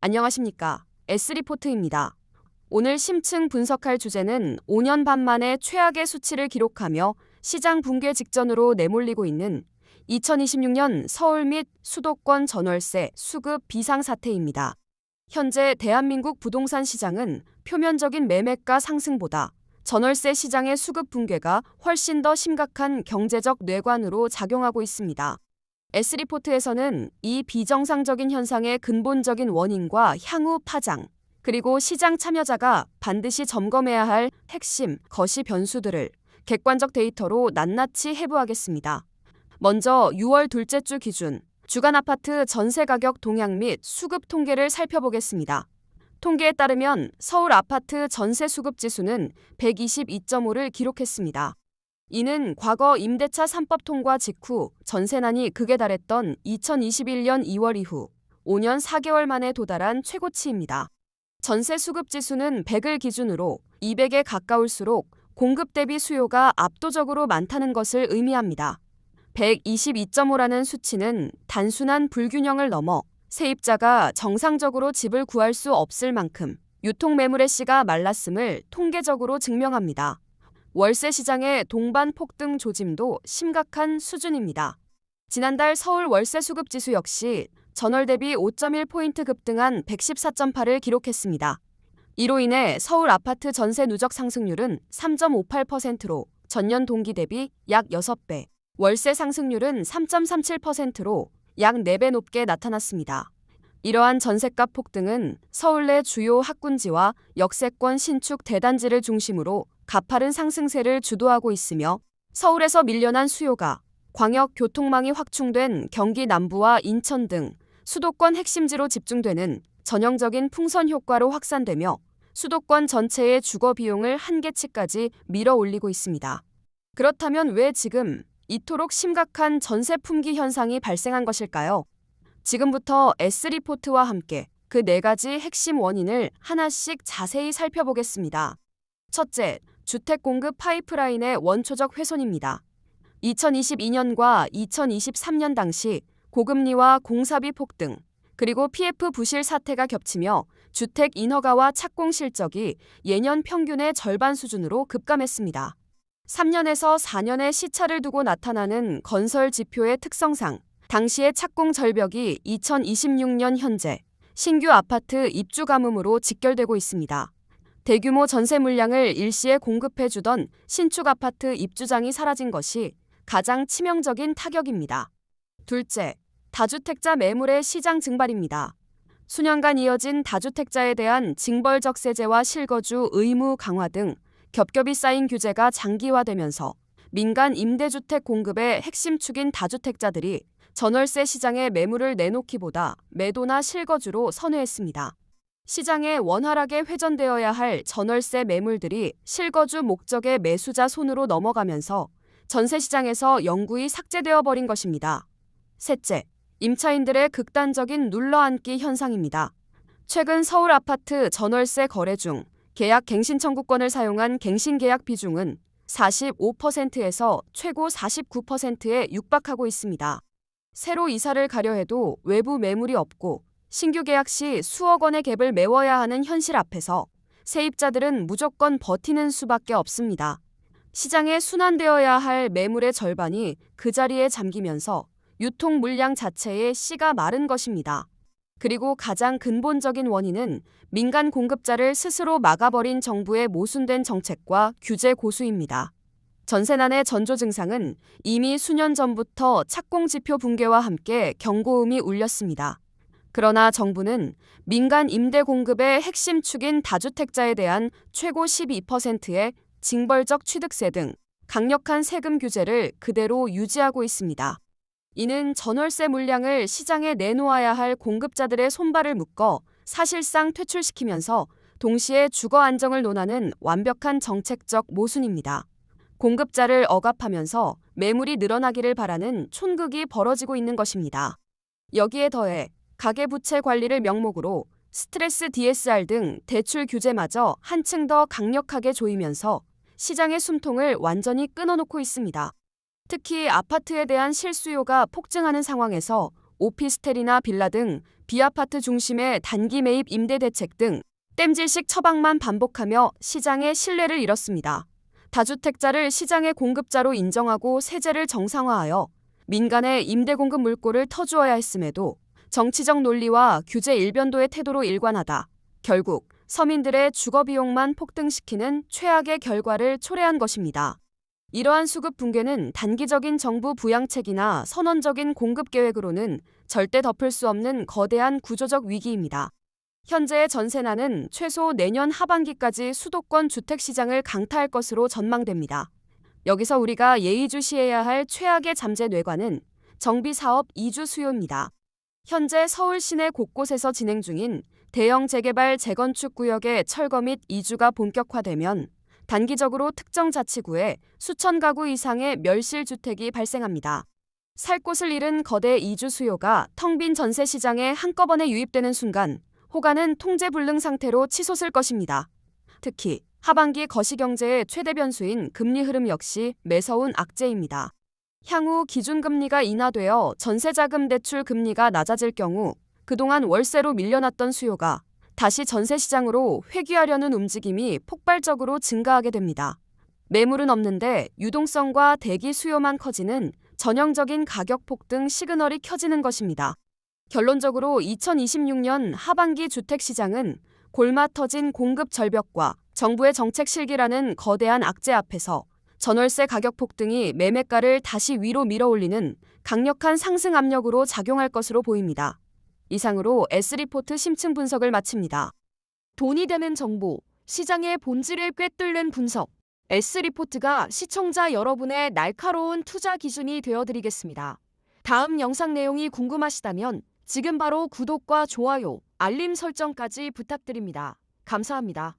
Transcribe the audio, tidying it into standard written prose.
안녕하십니까. S리포트입니다. 오늘 심층 분석할 주제는 5년 반 만에 최악의 수치를 기록하며 시장 붕괴 직전으로 내몰리고 있는 2026년 서울 및 수도권 전월세 수급 비상사태입니다. 현재 대한민국 부동산 시장은 표면적인 매매가 상승보다 전월세 시장의 수급 붕괴가 훨씬 더 심각한 경제적 뇌관으로 작용하고 있습니다. S리포트에서는 이 비정상적인 현상의 근본적인 원인과 향후 파장, 그리고 시장 참여자가 반드시 점검해야 할 핵심, 거시 변수들을 객관적 데이터로 낱낱이 해부하겠습니다. 먼저 6월 둘째 주 기준 주간 아파트 전세 가격 동향 및 수급 통계를 살펴보겠습니다. 통계에 따르면 서울 아파트 전세 수급 지수는 122.5를 기록했습니다. 이는 과거 임대차 3법 통과 직후 전세난이 극에 달했던 2021년 2월 이후 5년 4개월 만에 도달한 최고치입니다. 전세 수급 지수는 100을 기준으로 200에 가까울수록 공급 대비 수요가 압도적으로 많다는 것을 의미합니다. 122.5라는 수치는 단순한 불균형을 넘어 세입자가 정상적으로 집을 구할 수 없을 만큼 유통 매물의 씨가 말랐음을 통계적으로 증명합니다. 월세 시장의 동반 폭등 조짐도 심각한 수준입니다. 지난달 서울 월세 수급 지수 역시 전월 대비 5.1포인트 급등한 114.8을 기록했습니다. 이로 인해 서울 아파트 전세 누적 상승률은 3.58%로 전년 동기 대비 약 6배, 월세 상승률은 3.37%로 약 4배 높게 나타났습니다. 이러한 전셋값 폭등은 서울 내 주요 학군지와 역세권 신축 대단지를 중심으로 가파른 상승세를 주도하고 있으며 서울에서 밀려난 수요가 광역 교통망이 확충된 경기 남부와 인천 등 수도권 핵심지로 집중되는 전형적인 풍선 효과로 확산되며 수도권 전체의 주거 비용을 한계치까지 밀어올리고 있습니다. 그렇다면 왜 지금 이토록 심각한 전세 품귀 현상이 발생한 것일까요? 지금부터 S리포트와 함께 그 4가지 핵심 원인을 하나씩 자세히 살펴보겠습니다. 첫째, 주택 공급 파이프라인의 원초적 훼손입니다. 2022년과 2023년 당시 고금리와 공사비 폭등, 그리고 PF 부실 사태가 겹치며 주택 인허가와 착공 실적이 예년 평균의 절반 수준으로 급감했습니다. 3년에서 4년의 시차를 두고 나타나는 건설 지표의 특성상 당시의 착공 절벽이 2026년 현재 신규 아파트 입주 가뭄으로 직결되고 있습니다. 대규모 전세 물량을 일시에 공급해주던 신축 아파트 입주장이 사라진 것이 가장 치명적인 타격입니다. 둘째, 다주택자 매물의 시장 증발입니다. 수년간 이어진 다주택자에 대한 징벌적세제와 실거주 의무 강화 등 겹겹이 쌓인 규제가 장기화되면서 민간 임대주택 공급의 핵심 축인 다주택자들이 전월세 시장에 매물을 내놓기보다 매도나 실거주로 선회했습니다. 시장에 원활하게 회전되어야 할 전월세 매물들이 실거주 목적의 매수자 손으로 넘어가면서 전세 시장에서 영구히 삭제되어 버린 것입니다. 셋째, 임차인들의 극단적인 눌러앉기 현상입니다. 최근 서울 아파트 전월세 거래 중 계약 갱신 청구권을 사용한 갱신 계약 비중은 45%에서 최고 49%에 육박하고 있습니다. 새로 이사를 가려 해도 외부 매물이 없고 신규 계약 시 수억 원의 갭을 메워야 하는 현실 앞에서 세입자들은 무조건 버티는 수밖에 없습니다. 시장에 순환되어야 할 매물의 절반이 그 자리에 잠기면서 유통 물량 자체의 씨가 마른 것입니다. 그리고 가장 근본적인 원인은 민간 공급자를 스스로 막아버린 정부의 모순된 정책과 규제 고수입니다. 전세난의 전조 증상은 이미 수년 전부터 착공 지표 붕괴와 함께 경고음이 울렸습니다. 그러나 정부는 민간 임대 공급의 핵심 축인 다주택자에 대한 최고 12%의 징벌적 취득세 등 강력한 세금 규제를 그대로 유지하고 있습니다. 이는 전월세 물량을 시장에 내놓아야 할 공급자들의 손발을 묶어 사실상 퇴출시키면서 동시에 주거 안정을 논하는 완벽한 정책적 모순입니다. 공급자를 억압하면서 매물이 늘어나기를 바라는 촌극이 벌어지고 있는 것입니다. 여기에 더해 가계부채 관리를 명목으로 스트레스 DSR 등 대출 규제마저 한층 더 강력하게 조이면서 시장의 숨통을 완전히 끊어놓고 있습니다. 특히 아파트에 대한 실수요가 폭증하는 상황에서 오피스텔이나 빌라 등 비아파트 중심의 단기 매입 임대 대책 등 땜질식 처방만 반복하며 시장의 신뢰를 잃었습니다. 다주택자를 시장의 공급자로 인정하고 세제를 정상화하여 민간의 임대 공급 물꼬를 터주어야 했음에도 정치적 논리와 규제 일변도의 태도로 일관하다 결국 서민들의 주거 비용만 폭등시키는 최악의 결과를 초래한 것입니다. 이러한 수급 붕괴는 단기적인 정부 부양책이나 선언적인 공급 계획으로는 절대 덮을 수 없는 거대한 구조적 위기입니다. 현재의 전세난은 최소 내년 하반기까지 수도권 주택시장을 강타할 것으로 전망됩니다. 여기서 우리가 예의주시해야 할 최악의 잠재 뇌관은 정비사업 이주 수요입니다. 현재 서울 시내 곳곳에서 진행 중인 대형 재개발 재건축 구역의 철거 및 이주가 본격화되면 단기적으로 특정 자치구에 수천 가구 이상의 멸실주택이 발생합니다. 살 곳을 잃은 거대 이주 수요가 텅 빈 전세 시장에 한꺼번에 유입되는 순간 호가는 통제불능 상태로 치솟을 것입니다. 특히 하반기 거시경제의 최대 변수인 금리 흐름 역시 매서운 악재입니다. 향후 기준금리가 인하되어 전세자금 대출 금리가 낮아질 경우 그동안 월세로 밀려났던 수요가 다시 전세시장으로 회귀하려는 움직임이 폭발적으로 증가하게 됩니다. 매물은 없는데 유동성과 대기 수요만 커지는 전형적인 가격 폭등 시그널이 켜지는 것입니다. 결론적으로 2026년 하반기 주택시장은 골마 터진 공급 절벽과 정부의 정책 실기라는 거대한 악재 앞에서 전월세 가격 폭등이 매매가를 다시 위로 밀어올리는 강력한 상승 압력으로 작용할 것으로 보입니다. 이상으로 S리포트 심층 분석을 마칩니다. 돈이 되는 정보, 시장의 본질을 꿰뚫는 분석. S리포트가 시청자 여러분의 날카로운 투자 기준이 되어드리겠습니다. 다음 영상 내용이 궁금하시다면 지금 바로 구독과 좋아요, 알림 설정까지 부탁드립니다. 감사합니다.